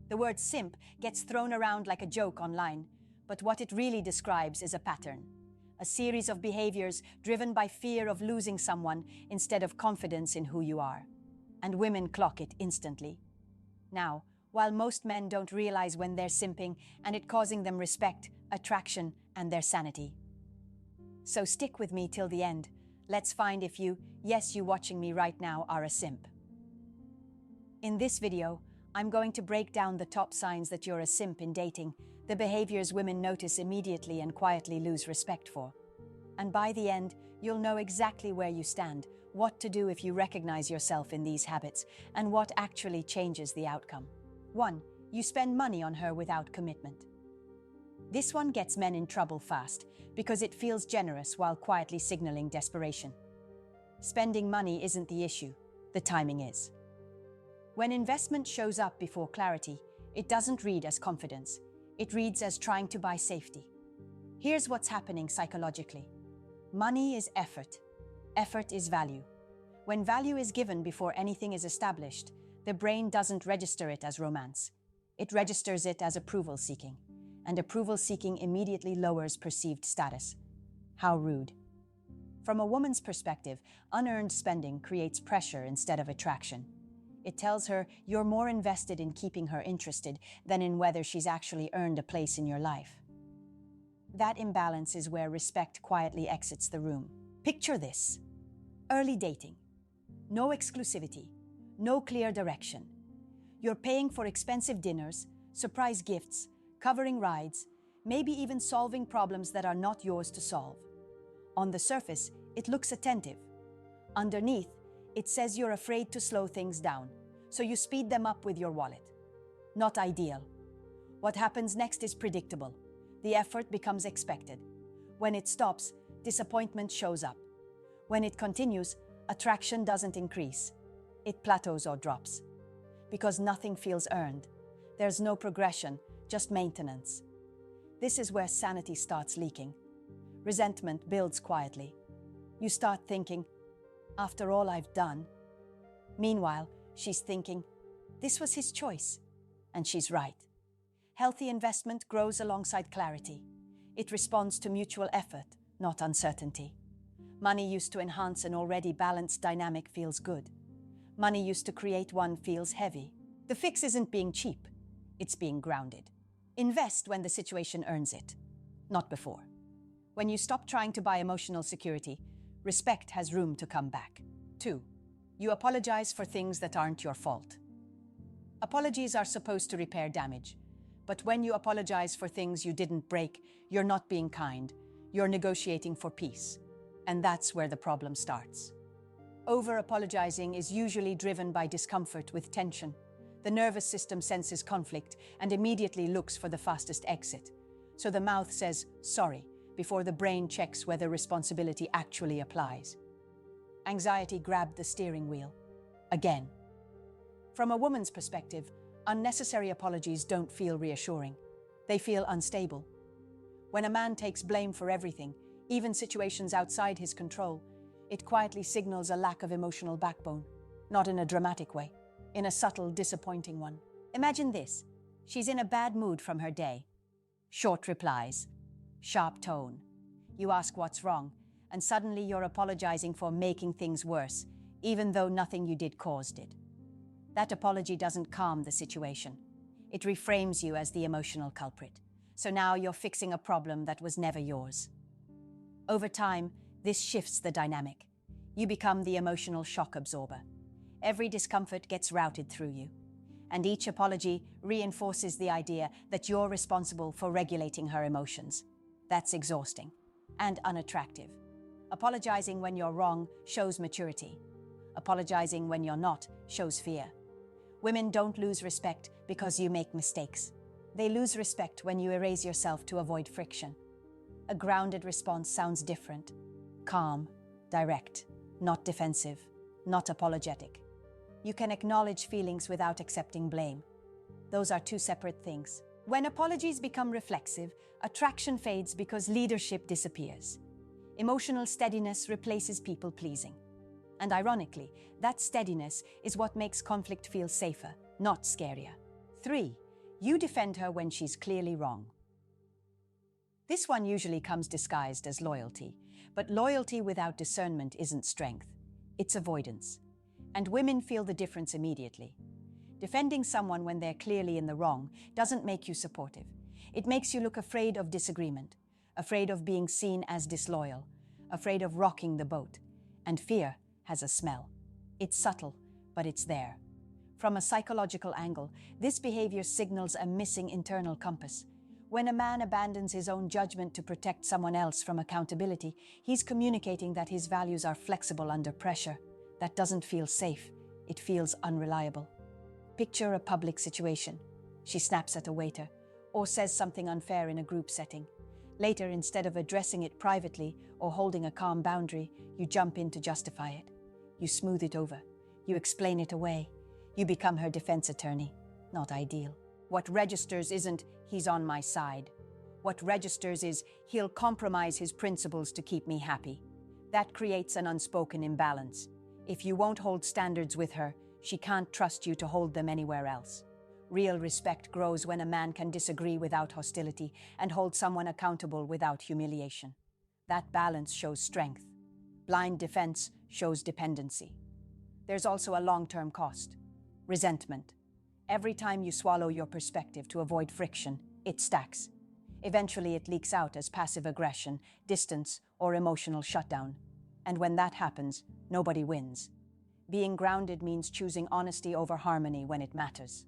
The word simp gets thrown around like a joke online, but what it really describes is a pattern. A series of behaviors driven by fear of losing someone instead of confidence in who you are. And women clock it instantly. Now, while most men don't realize when they're simping and it causing them respect, attraction, and their sanity. So stick with me till the end. Let's find if you watching me right now, are a simp. In this video, I'm going to break down the top signs that you're a simp in dating, the behaviors women notice immediately and quietly lose respect for. And by the end, you'll know exactly where you stand, what to do if you recognize yourself in these habits, and what actually changes the outcome. 1. You spend money on her without commitment. This one gets men in trouble fast because it feels generous while quietly signaling desperation. Spending money isn't the issue, the timing is. When investment shows up before clarity, it doesn't read as confidence. It reads as trying to buy safety. Here's what's happening psychologically. Money is effort. Effort is value. When value is given before anything is established, the brain doesn't register it as romance. It registers it as approval seeking. And approval seeking immediately lowers perceived status. How rude. From a woman's perspective, unearned spending creates pressure instead of attraction. It tells her you're more invested in keeping her interested than in whether she's actually earned a place in your life. That imbalance is where respect quietly exits the room. Picture this. Early dating. No exclusivity. No clear direction. You're paying for expensive dinners, surprise gifts, covering rides, maybe even solving problems that are not yours to solve. On the surface, it looks attentive. Underneath, it says you're afraid to slow things down, so you speed them up with your wallet. Not ideal. What happens next is predictable. The effort becomes expected. When it stops, disappointment shows up. When it continues, attraction doesn't increase. It plateaus or drops. Because nothing feels earned. There's no progression, just maintenance. This is where sanity starts leaking. Resentment builds quietly. You start thinking, after all I've done. Meanwhile, she's thinking, this was his choice. And she's right. Healthy investment grows alongside clarity. It responds to mutual effort, not uncertainty. Money used to enhance an already balanced dynamic feels good. Money used to create one feels heavy. The fix isn't being cheap, it's being grounded. Invest when the situation earns it, not before. When you stop trying to buy emotional security, respect has room to come back. 2. You apologize for things that aren't your fault. Apologies are supposed to repair damage, but when you apologize for things you didn't break, you're not being kind, you're negotiating for peace. And that's where the problem starts. Over-apologizing is usually driven by discomfort with tension. The nervous system senses conflict and immediately looks for the fastest exit. So the mouth says, sorry, before the brain checks whether responsibility actually applies. Anxiety grabbed the steering wheel. Again. From a woman's perspective, unnecessary apologies don't feel reassuring. They feel unstable. When a man takes blame for everything, even situations outside his control, it quietly signals a lack of emotional backbone, not in a dramatic way, in a subtle, disappointing one. Imagine this. She's in a bad mood from her day. Short replies, sharp tone. You ask what's wrong, and suddenly you're apologizing for making things worse, even though nothing you did caused it. That apology doesn't calm the situation. It reframes you as the emotional culprit. So now you're fixing a problem that was never yours. Over time, this shifts the dynamic. You become the emotional shock absorber. Every discomfort gets routed through you. And each apology reinforces the idea that you're responsible for regulating her emotions. That's exhausting and unattractive. Apologizing when you're wrong shows maturity. Apologizing when you're not shows fear. Women don't lose respect because you make mistakes. They lose respect when you erase yourself to avoid friction. A grounded response sounds different. Calm, direct, not defensive, not apologetic. You can acknowledge feelings without accepting blame. Those are two separate things. When apologies become reflexive, attraction fades because leadership disappears. Emotional steadiness replaces people-pleasing. And ironically, that steadiness is what makes conflict feel safer, not scarier. 3. You defend her when she's clearly wrong. This one usually comes disguised as loyalty, but loyalty without discernment isn't strength, it's avoidance. And women feel the difference immediately. Defending someone when they're clearly in the wrong doesn't make you supportive. It makes you look afraid of disagreement, afraid of being seen as disloyal, afraid of rocking the boat. And fear has a smell. It's subtle, but it's there. From a psychological angle, this behavior signals a missing internal compass. When a man abandons his own judgment to protect someone else from accountability, he's communicating that his values are flexible under pressure. That doesn't feel safe. It feels unreliable. Picture a public situation. She snaps at a waiter or says something unfair in a group setting. Later, instead of addressing it privately or holding a calm boundary, you jump in to justify it. You smooth it over. You explain it away. You become her defense attorney. Not ideal. What registers isn't, he's on my side. What registers is, he'll compromise his principles to keep me happy. That creates an unspoken imbalance. If you won't hold standards with her, she can't trust you to hold them anywhere else. Real respect grows when a man can disagree without hostility and hold someone accountable without humiliation. That balance shows strength. Blind defense shows dependency. There's also a long-term cost. Resentment. Every time you swallow your perspective to avoid friction, it stacks. Eventually it leaks out as passive aggression, distance, or emotional shutdown. And when that happens, nobody wins. Being grounded means choosing honesty over harmony when it matters.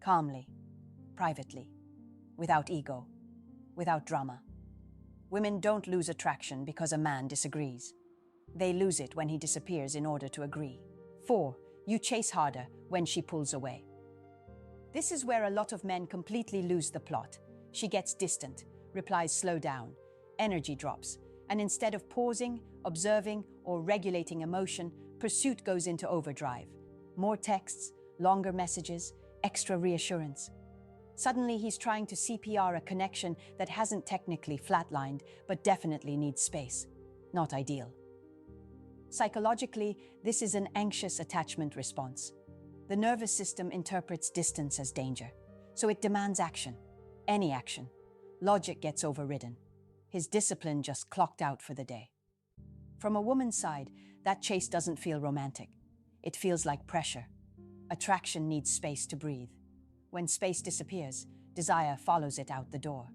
Calmly, privately, without ego, without drama. Women don't lose attraction because a man disagrees. They lose it when he disappears in order to agree. 4. You chase harder when she pulls away. This is where a lot of men completely lose the plot. She gets distant, replies slow down, energy drops, and instead of pausing, observing, or regulating emotion, pursuit goes into overdrive. More texts, longer messages, extra reassurance. Suddenly he's trying to CPR a connection that hasn't technically flatlined, but definitely needs space. Not ideal. Psychologically, this is an anxious attachment response. The nervous system interprets distance as danger, so it demands action. Any action. Logic gets overridden. His discipline just clocked out for the day. From a woman's side, that chase doesn't feel romantic. It feels like pressure. Attraction needs space to breathe. When space disappears, desire follows it out the door.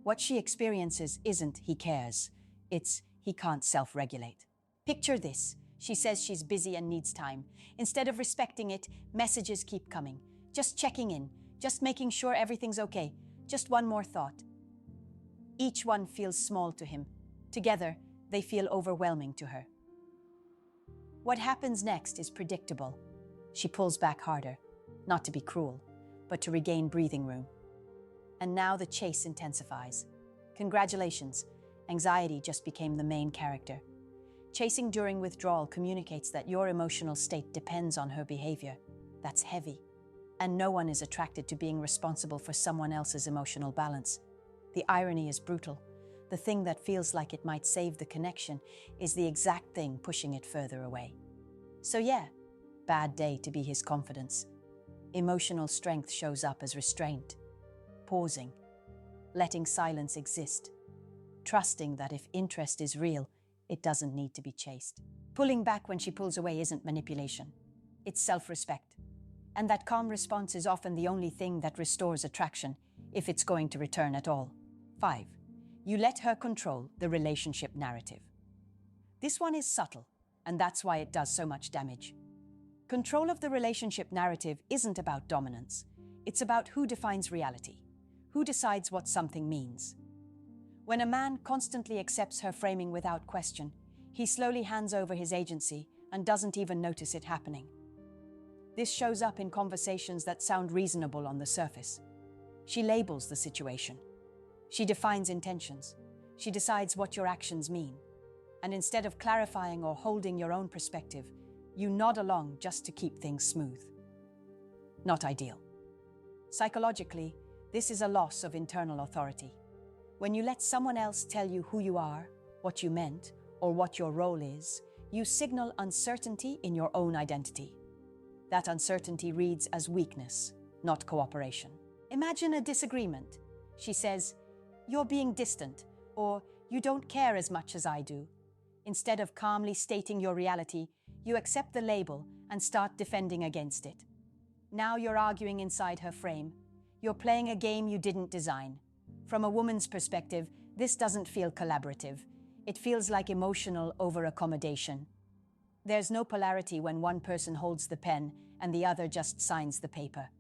What she experiences isn't he cares, it's he can't self-regulate. Picture this. She says she's busy and needs time. Instead of respecting it, messages keep coming. Just checking in, just making sure everything's okay, just one more thought. Each one feels small to him. Together, they feel overwhelming to her. What happens next is predictable. She pulls back harder, not to be cruel, but to regain breathing room. And now the chase intensifies. Congratulations, anxiety just became the main character. Chasing during withdrawal communicates that your emotional state depends on her behavior. That's heavy. And no one is attracted to being responsible for someone else's emotional balance. The irony is brutal. The thing that feels like it might save the connection is the exact thing pushing it further away. So yeah, bad day to be his confidence. Emotional strength shows up as restraint, pausing, letting silence exist, trusting that if interest is real, it doesn't need to be chased. Pulling back when she pulls away isn't manipulation. It's self-respect. And that calm response is often the only thing that restores attraction, if it's going to return at all. 5. You let her control the relationship narrative. This one is subtle, and that's why it does so much damage. Control of the relationship narrative isn't about dominance. It's about who defines reality, who decides what something means. When a man constantly accepts her framing without question, he slowly hands over his agency and doesn't even notice it happening. This shows up in conversations that sound reasonable on the surface. She labels the situation. She defines intentions. She decides what your actions mean. And instead of clarifying or holding your own perspective, you nod along just to keep things smooth. Not ideal. Psychologically, this is a loss of internal authority. When you let someone else tell you who you are, what you meant, or what your role is, you signal uncertainty in your own identity. That uncertainty reads as weakness, not cooperation. Imagine a disagreement. She says, "You're being distant," or "You don't care as much as I do." Instead of calmly stating your reality, you accept the label and start defending against it. Now you're arguing inside her frame. You're playing a game you didn't design. From a woman's perspective, this doesn't feel collaborative. It feels like emotional over-accommodation. There's no polarity when one person holds the pen and the other just signs the paper.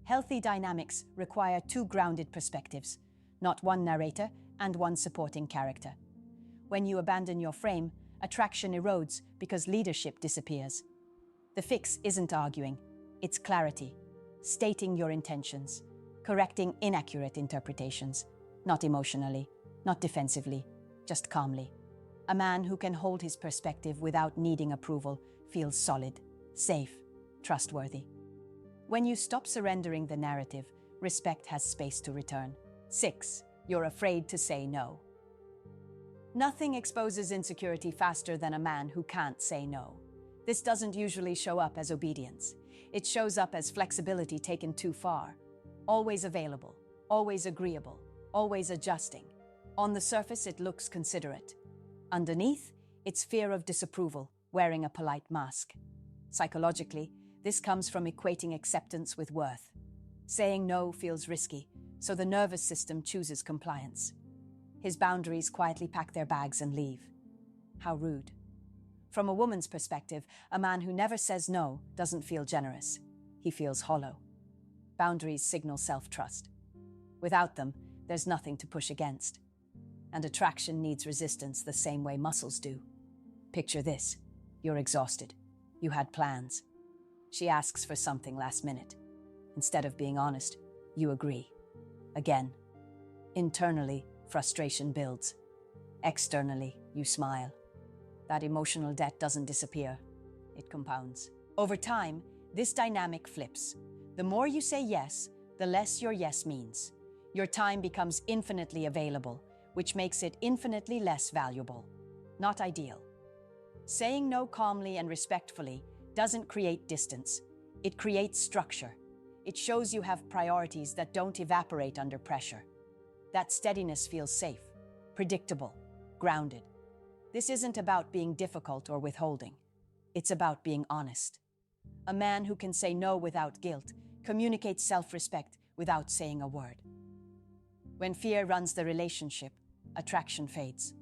Healthy dynamics require two grounded perspectives, not one narrator and one supporting character. When you abandon your frame, attraction erodes because leadership disappears. The fix isn't arguing, it's clarity, stating your intentions, correcting inaccurate interpretations, not emotionally, not defensively, just calmly. A man who can hold his perspective without needing approval feels solid, safe, trustworthy. When you stop surrendering the narrative, respect has space to return. 6. You're afraid to say no. Nothing exposes insecurity faster than a man who can't say no. This doesn't usually show up as obedience. It shows up as flexibility taken too far. Always available, always agreeable, always adjusting. On the surface, it looks considerate. Underneath, it's fear of disapproval, wearing a polite mask. Psychologically, this comes from equating acceptance with worth. Saying no feels risky, so the nervous system chooses compliance. His boundaries quietly pack their bags and leave. How rude. From a woman's perspective, a man who never says no doesn't feel generous. He feels hollow. Boundaries signal self-trust. Without them, there's nothing to push against. And attraction needs resistance the same way muscles do. Picture this. You're exhausted. You had plans. She asks for something last minute. Instead of being honest, you agree. Again. Internally, frustration builds. Externally, you smile. That emotional debt doesn't disappear. It compounds. Over time, this dynamic flips. The more you say yes, the less your yes means. Your time becomes infinitely available, which makes it infinitely less valuable. Not ideal. Saying no calmly and respectfully doesn't create distance. It creates structure. It shows you have priorities that don't evaporate under pressure. That steadiness feels safe, predictable, grounded. This isn't about being difficult or withholding. It's about being honest. A man who can say no without guilt communicates self-respect without saying a word. When fear runs the relationship, attraction fades.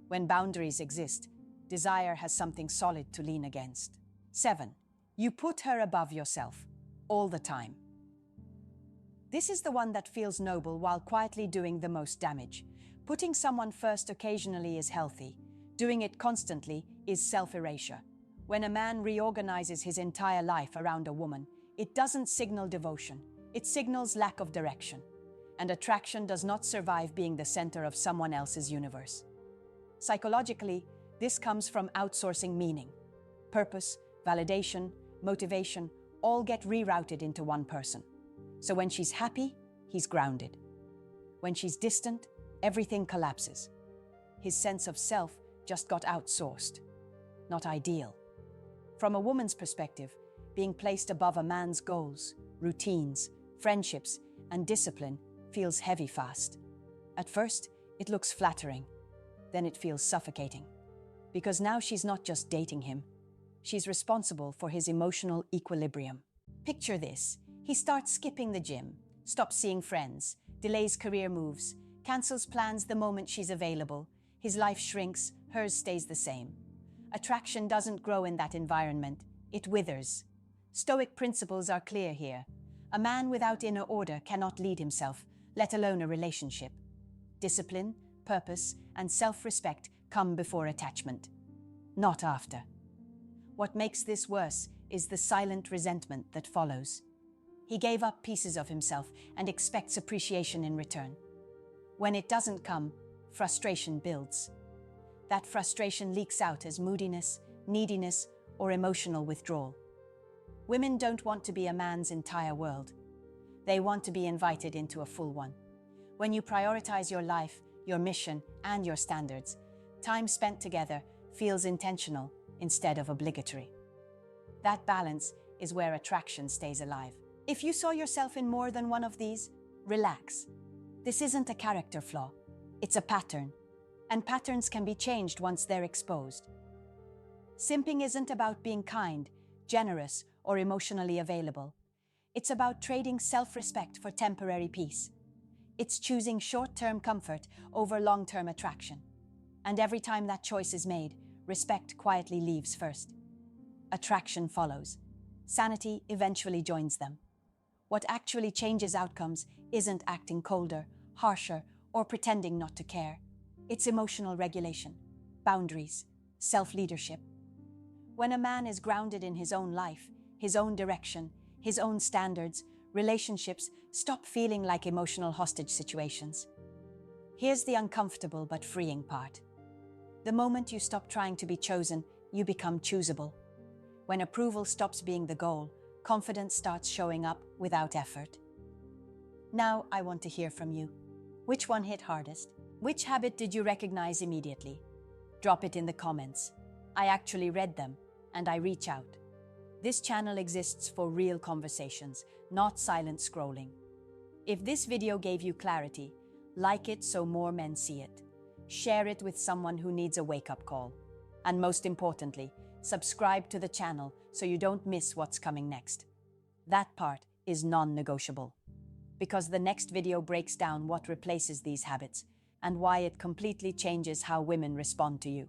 When boundaries exist, desire has something solid to lean against. 7. You put her above yourself, all the time. This is the one that feels noble while quietly doing the most damage. Putting someone first occasionally is healthy. Doing it constantly is self-erasure. When a man reorganizes his entire life around a woman, it doesn't signal devotion. It signals lack of direction. And attraction does not survive being the center of someone else's universe. Psychologically, this comes from outsourcing meaning. Purpose, validation, motivation all get rerouted into one person. So when she's happy, he's grounded. When she's distant, everything collapses. His sense of self just got outsourced. Not ideal. From a woman's perspective, being placed above a man's goals, routines, friendships, and discipline feels heavy fast. At first, it looks flattering. Then it feels suffocating. Because now she's not just dating him. She's responsible for his emotional equilibrium. Picture this. He starts skipping the gym, stops seeing friends, delays career moves, cancels plans the moment she's available. His life shrinks, hers stays the same. Attraction doesn't grow in that environment. It withers. Stoic principles are clear here. A man without inner order cannot lead himself, let alone a relationship. Discipline, purpose, and self-respect come before attachment, not after. What makes this worse is the silent resentment that follows. He gave up pieces of himself and expects appreciation in return. When it doesn't come, frustration builds. That frustration leaks out as moodiness, neediness, or emotional withdrawal. Women don't want to be a man's entire world. They want to be invited into a full one. When you prioritize your life, your mission, and your standards, time spent together feels intentional instead of obligatory. That balance is where attraction stays alive. If you saw yourself in more than one of these, relax. This isn't a character flaw, it's a pattern, and patterns can be changed once they're exposed. Simping isn't about being kind, generous, or emotionally available. It's about trading self-respect for temporary peace. It's choosing short-term comfort over long-term attraction. And every time that choice is made, respect quietly leaves first. Attraction follows. Sanity eventually joins them. What actually changes outcomes isn't acting colder, harsher, or pretending not to care. It's emotional regulation, boundaries, self-leadership. When a man is grounded in his own life, his own direction, his own standards, relationships stop feeling like emotional hostage situations. Here's the uncomfortable but freeing part. The moment you stop trying to be chosen, you become choosable. When approval stops being the goal, confidence starts showing up without effort. Now I want to hear from you. Which one hit hardest? Which habit did you recognize immediately? Drop it in the comments. I actually read them, and I reach out. This channel exists for real conversations, not silent scrolling. If this video gave you clarity, like it so more men see it. Share it with someone who needs a wake-up call. And most importantly, subscribe to the channel so you don't miss what's coming next. That part is non-negotiable. Because the next video breaks down what replaces these habits and why it completely changes how women respond to you.